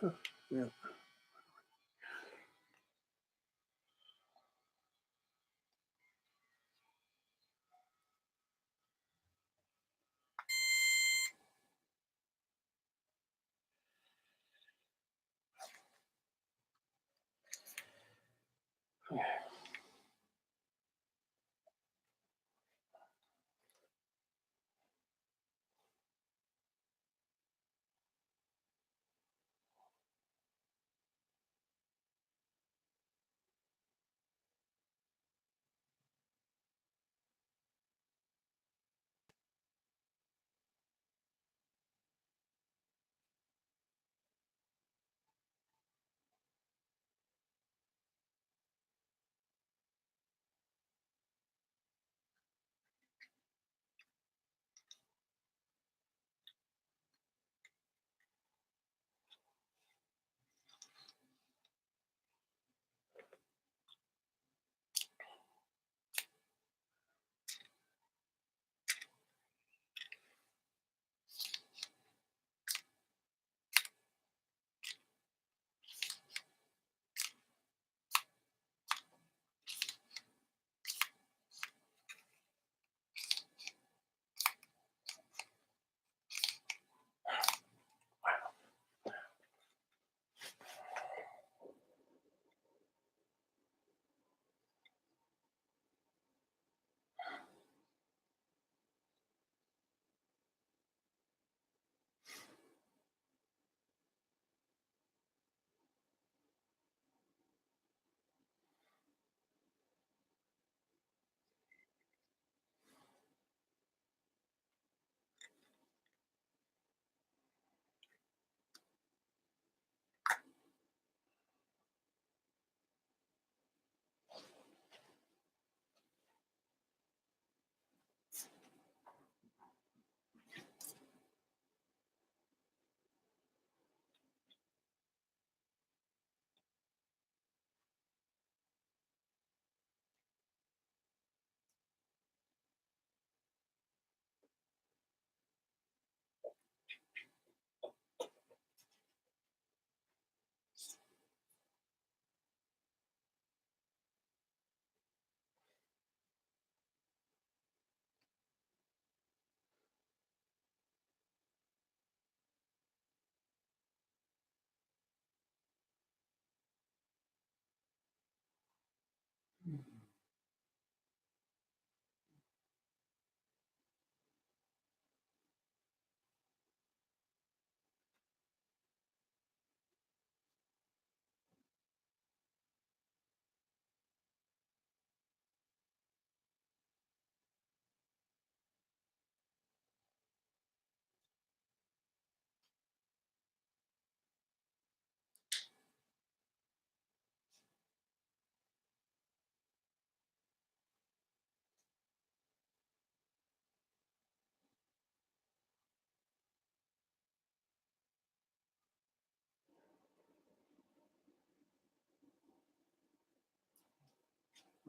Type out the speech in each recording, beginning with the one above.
Yeah.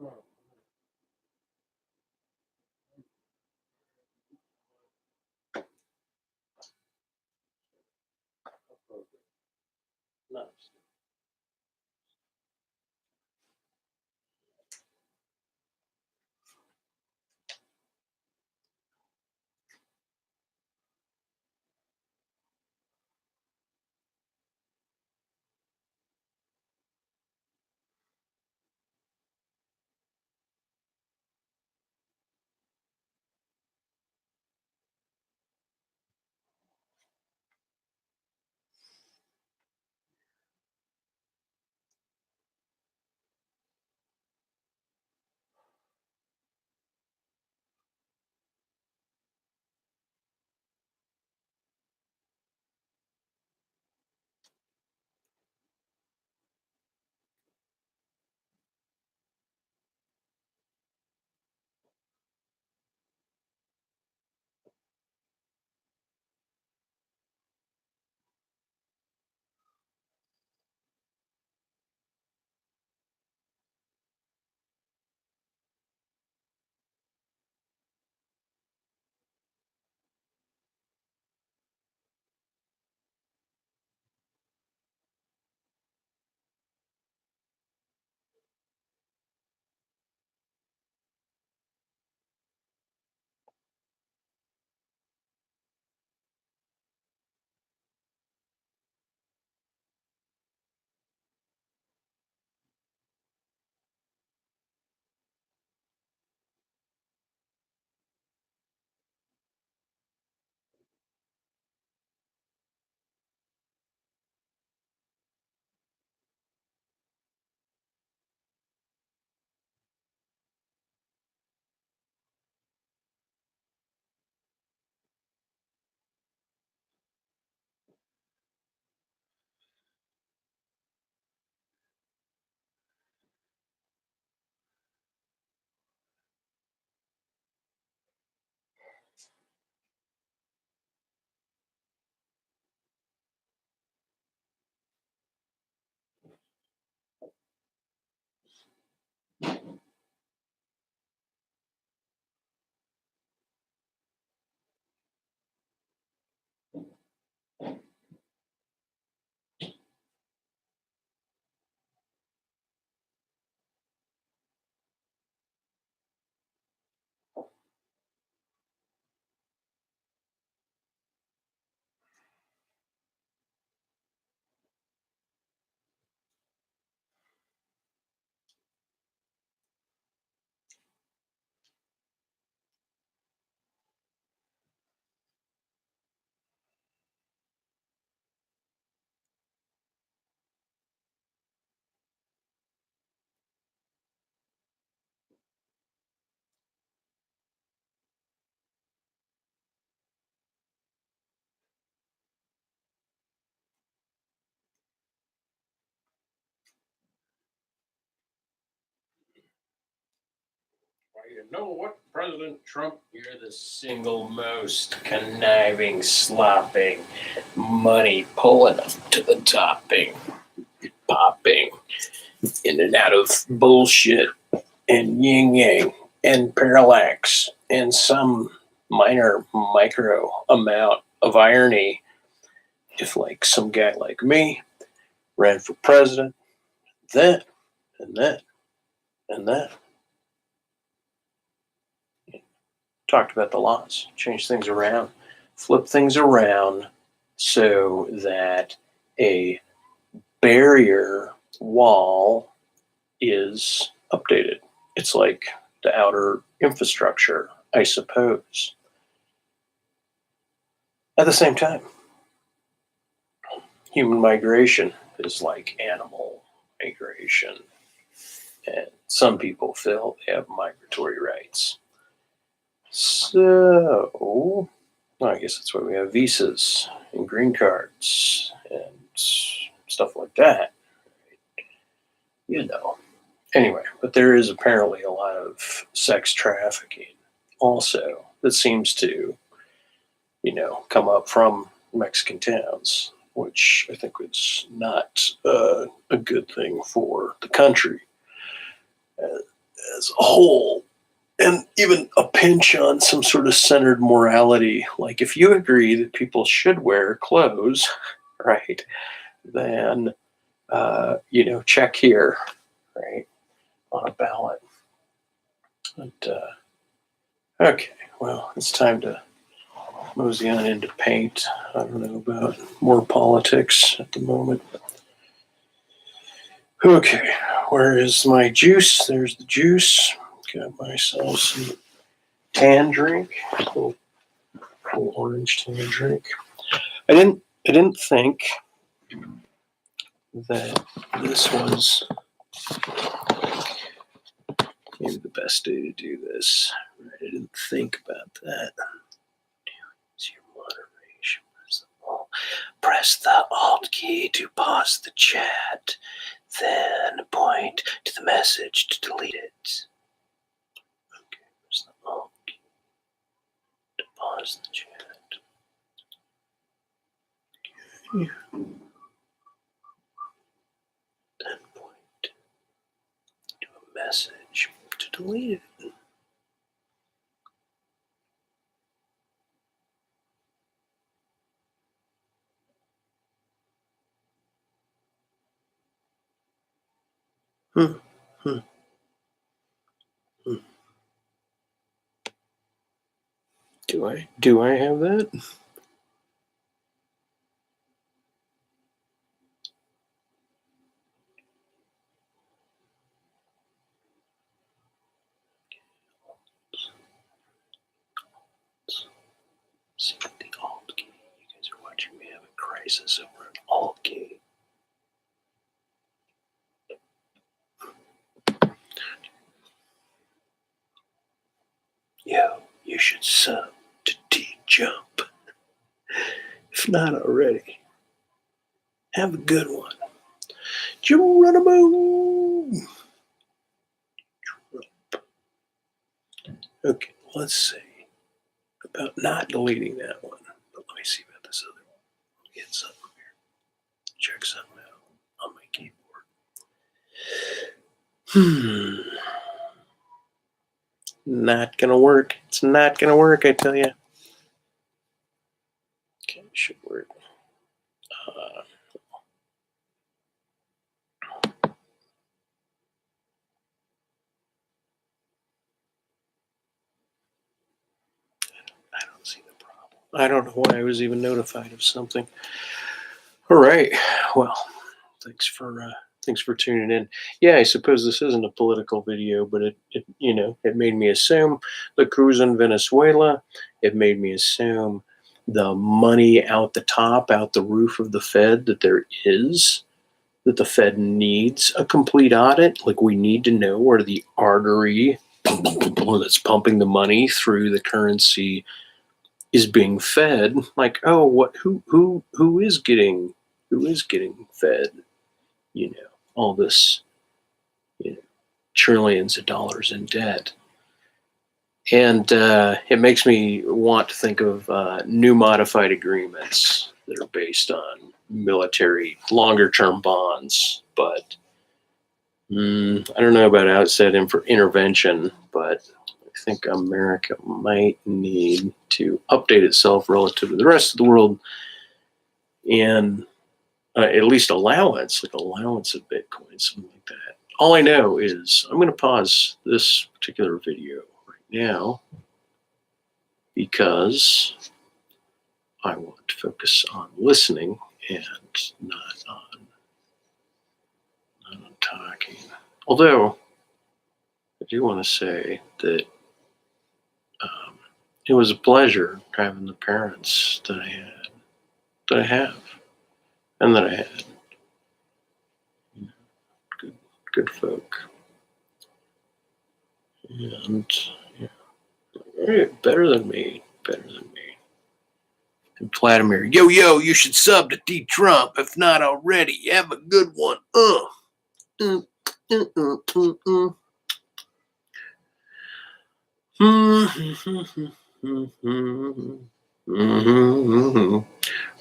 Oh, nice. You know what, President Trump? You're the single most conniving, slopping, money pulling up to the topping, popping in and out of bullshit and yin yang and parallax and some minor micro amount of irony. If, like, some guy like me ran for president, then and then and then talked about the laws, change things around, flip things around so that a barrier wall is updated. It's like the outer infrastructure, I suppose. At the same time, human migration is like animal migration. And some people feel they have migratory rights. So, well, I guess that's why we have visas and green cards and stuff like that. You know. Anyway, but there is apparently a lot of sex trafficking also that seems to, come up from Mexican towns, which I think is not a good thing for the country as a whole. And even a pinch on some sort of centered morality. Like, if you agree that people should wear clothes, right, then, check here, right, on a ballot. But, okay, well, it's time to mosey on into paint. I don't know about more politics at the moment. Okay, where is my juice? There's the juice. Got myself some tan drink, a little orange tan drink. I didn't think that this was maybe the best day to do this. Right? I didn't think about that. Use your moderation. Press the Alt key to pause the chat. Then point to the message to delete it. Okay, press the Alt key to pause the chat. Okay. Then point to a message to delete it. Do I have that? See the Alt key. You guys are watching me have a crisis over an Alt key. You should sub to D-Jump. If not already, have a good one. Geronimo! Okay, let's see about not deleting that one. But let me see about this other one. Get something here. Check something out on my keyboard. Not gonna work. It's not gonna work, I tell you. Okay, it should work. I don't see the problem. I don't know why I was even notified of something. All right. Well, thanks for tuning in. Yeah, I suppose this isn't a political video, but it made me assume the coup in Venezuela. It made me assume the money out the top, out the roof of the Fed, that the Fed needs a complete audit. Like, we need to know where the artery that's pumping the money through the currency is being fed. Like, oh, who is getting fed? All this, trillions of dollars in debt. And it makes me want to think of new modified agreements that are based on military longer term bonds. But I don't know about outside intervention, but I think America might need to update itself relative to the rest of the world and at least allowance of Bitcoin, something like that. All I know is I'm going to pause this particular video right now because I want to focus on listening and not on talking. Although I do want to say that it was a pleasure having the parents that I have, and that I had. Good folk. And yeah, better than me. And Vladimir, yo, you should sub to D Trump. If not already, have a good one.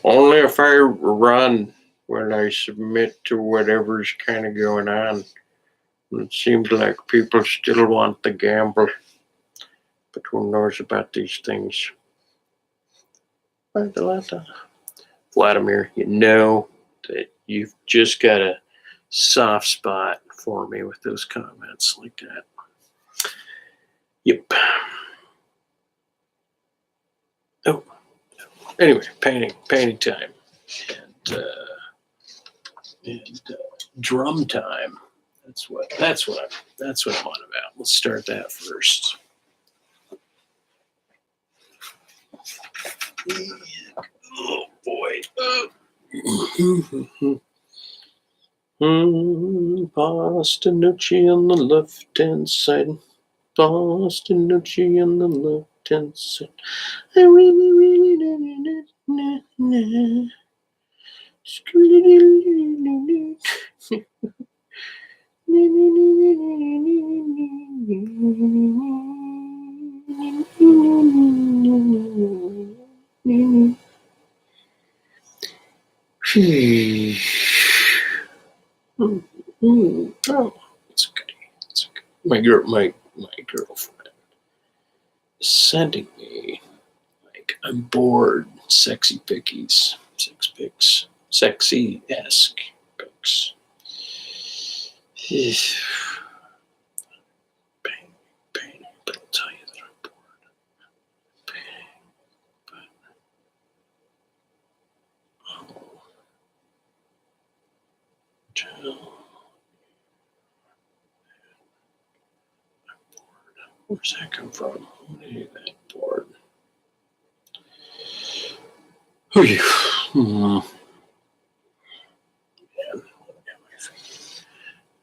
Only if I run when I submit to whatever's kind of going on. It seems like people still want to gamble, but who knows about these things? Vladimir, you know that you've just got a soft spot for me with those comments like that. Yep. Oh, anyway, painting time, and drum time. That's what I'm on about. Let's start that first. Oh boy. Pastinucci on the left hand side. Pastinucci on the left hand side. I really Oh, it's a goodie. My girlfriend is sending me like I'm bored, sexy pickies, sex pics, sexy-esque pics. Pain, but I'll tell you that I'm bored. Pain, but where's that come from? Hey, that board. Oh, yeah.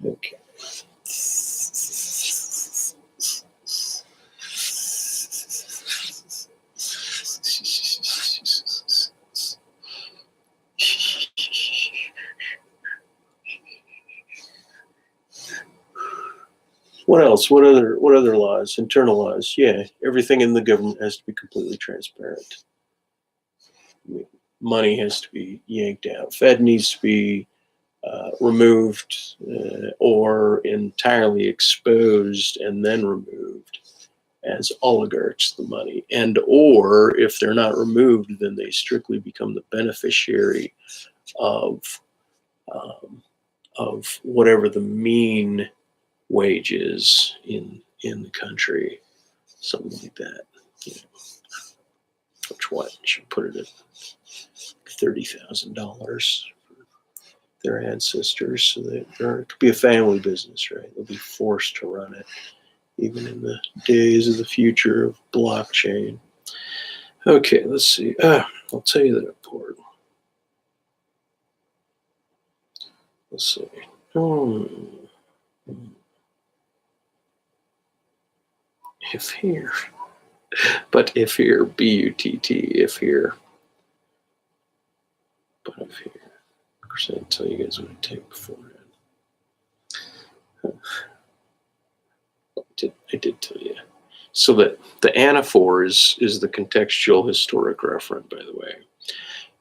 Okay. What else? What other laws? Internal laws? Yeah, everything in the government has to be completely transparent. Money has to be yanked out. Fed needs to be removed or entirely exposed and then removed as oligarchs the money, and or if they're not removed, then they strictly become the beneficiary of whatever the mean wage is in the country, something like that. You know, which what should put it at $30,000 for their ancestors, so that it could be a family business, right? They'll be forced to run it, even in the days of the future of blockchain. Okay, let's see. I'll tell you that I'm bored. Let's see. If here, but if here, B-U-T-T, if here, but if here. Of course, I didn't tell you guys what I take beforehand. I did tell you. So that the anaphor is the contextual historic referent, by the way.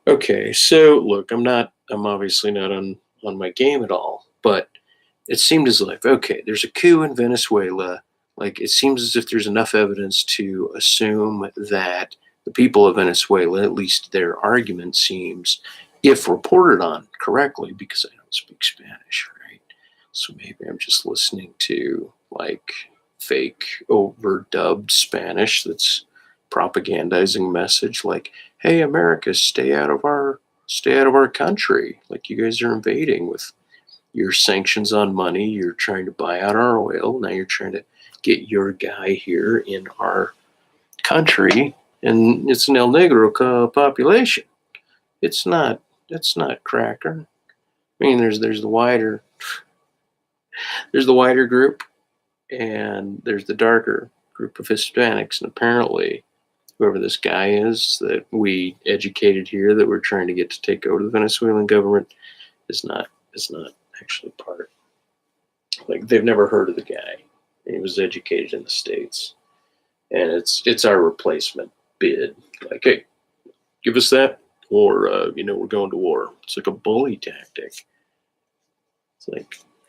Okay, so look, I'm obviously not on my game at all, but it seemed as if, okay, there's a coup in Venezuela. Like, it seems as if there's enough evidence to assume that the people of Venezuela, at least their argument seems, if reported on correctly, because I don't speak Spanish, right? So maybe I'm just listening to like fake overdubbed Spanish that's propagandizing a message like, hey, America, stay out of our country. Like, you guys are invading with your sanctions on money. You're trying to buy out our oil. Now you're trying to get your guy here in our country, and it's an El Negro population. It's not. It's not cracker. I mean, there's the wider group, and there's the darker group of Hispanics, and apparently whoever this guy is that we educated here that we're trying to get to take over the Venezuelan government is not actually part. Like, they've never heard of the guy. He was educated in the States, and it's our replacement bid. Like, hey, give us that, or we're going to war. It's like a bully tactic.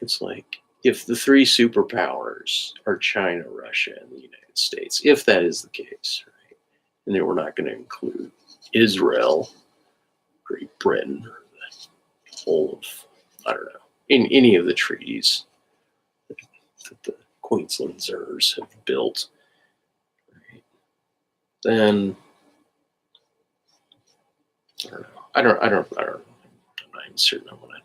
It's like if the three superpowers are China, Russia, and the United States, if that is the case, right? And then we're not going to include Israel, Great Britain, or the whole of, I don't know, in any of the treaties that the Queenslanders have built, right? Then I don't know. I'm not even certain I want to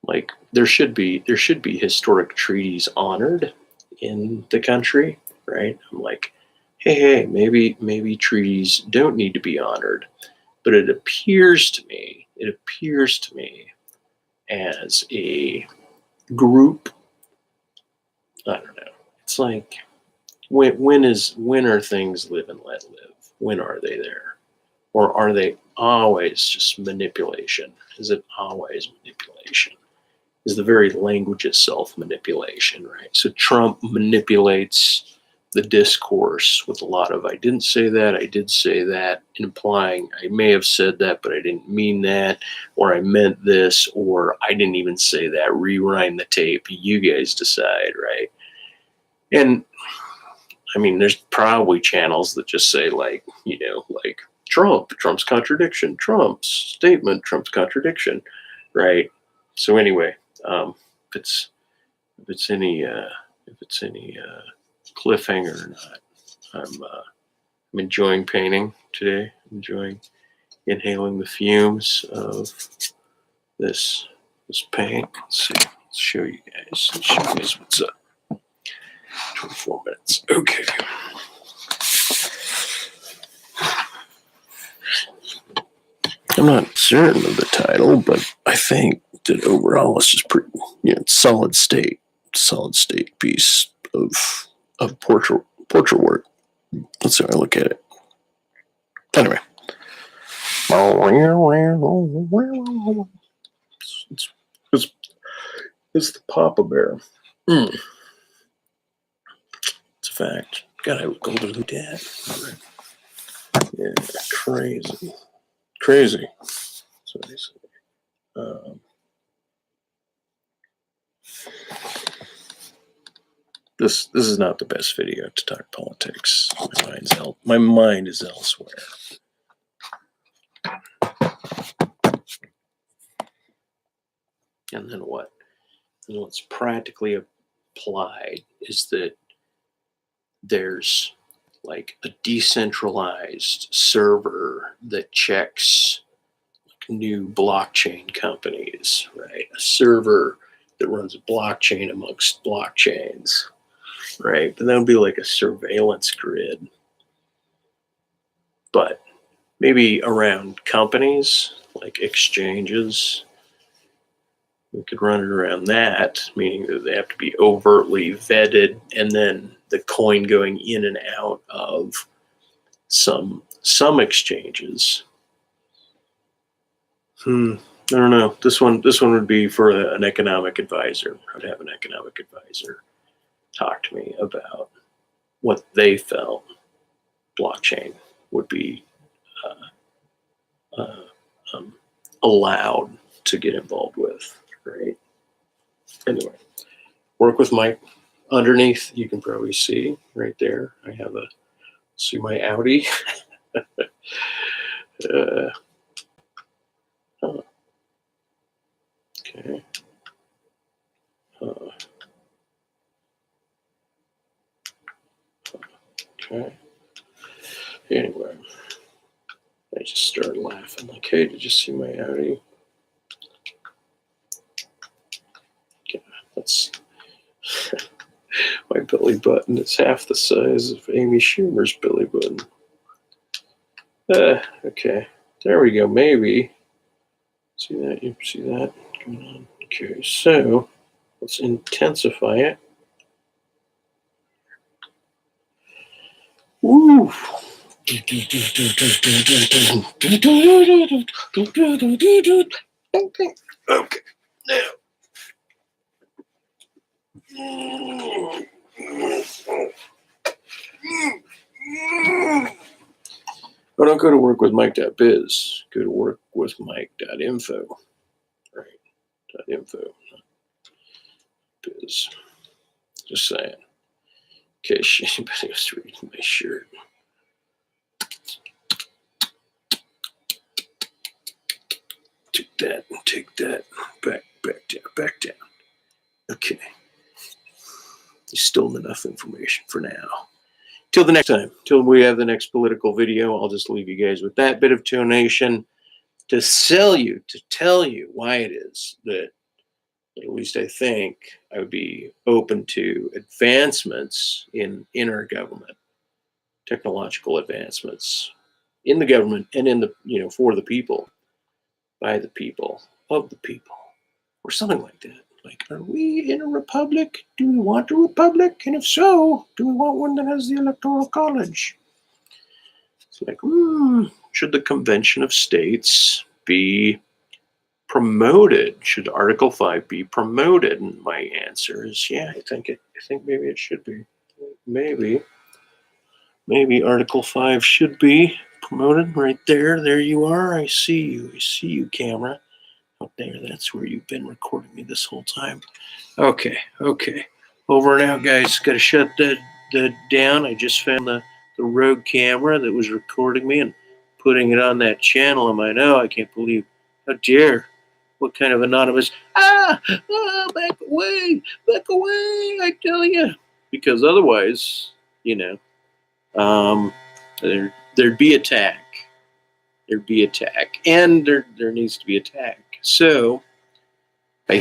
like there should be historic treaties honored in the country, right? I'm like, hey, maybe treaties don't need to be honored, but it appears to me as a group, I don't know. It's like, when are things live and let live? When are they there? Or are they always just manipulation? Is it always manipulation? Is the very language itself manipulation, right? So Trump manipulates the discourse with a lot of, I didn't say that, I did say that, implying I may have said that, but I didn't mean that, or I meant this, or I didn't even say that. Rewind the tape. You guys decide, right? And I mean, there's probably channels that just say, like, like Trump's contradiction, Trump's statement, Trump's contradiction, right? So anyway, if it's any cliffhanger or not, I'm enjoying painting today. Enjoying inhaling the fumes of this paint. Let's see. Let's show you guys what's up. 24 minutes. Okay. I'm not certain of the title, but I think that overall it's just pretty, solid state piece of portrait work. That's how I look at it. Anyway, it's the Papa Bear. It's a fact. God, I look older than Dad. Yeah, crazy. So this is not the best video to talk politics. My mind is elsewhere. And then what? And what's practically applied is that there's like a decentralized server that checks new blockchain companies, right? A server that runs a blockchain amongst blockchains, right? But that would be like a surveillance grid, but maybe around companies, like exchanges. We could run it around that, meaning that they have to be overtly vetted, and then the coin going in and out of some exchanges. I don't know. This one would be for an economic advisor. I'd have an economic advisor talk to me about what they felt blockchain would be uh, uh, um, allowed to get involved with, right? Anyway, work with Mike. Underneath, you can probably see right there, I have see my Audi. uh, oh, okay. Okay. Anyway, I just started laughing like, hey, did you see my Audi? Yeah, that's my belly button. It's half the size of Amy Schumer's belly button. Okay. There we go. Maybe. See that? You see that going on? Okay, so let's intensify it. Woo! Okay. Now. But don't go to work with Mike.biz. Go to work with Mike.info. Right. .info. Biz. Just saying. In case anybody was reading my shirt. Take that and take that. Back down. Okay. You stole enough information for now. Till the next time, till we have the next political video, I'll just leave you guys with that bit of donation to tell you why it is that at least I think I would be open to advancements in our government, technological advancements in the government and in the, for the people, by the people, of the people, or something like that. Like, are we in a republic? Do we want a republic? And if so, do we want one that has the Electoral College? It's like, should the Convention of States be promoted? Should Article 5 be promoted? And my answer is, yeah, I think maybe it should be. Maybe Article 5 should be promoted right there. There you are. I see you, camera. Out there, that's where you've been recording me this whole time. Okay. Over and out, guys. Got to shut that down. I just found the Rogue camera that was recording me and putting it on that channel. And I know, I can't believe, how dare, what kind of anonymous, back away, I tell you. Because otherwise, there'd be attack. And there needs to be attack. So I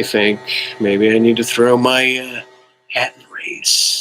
think maybe I need to throw my hat in the race.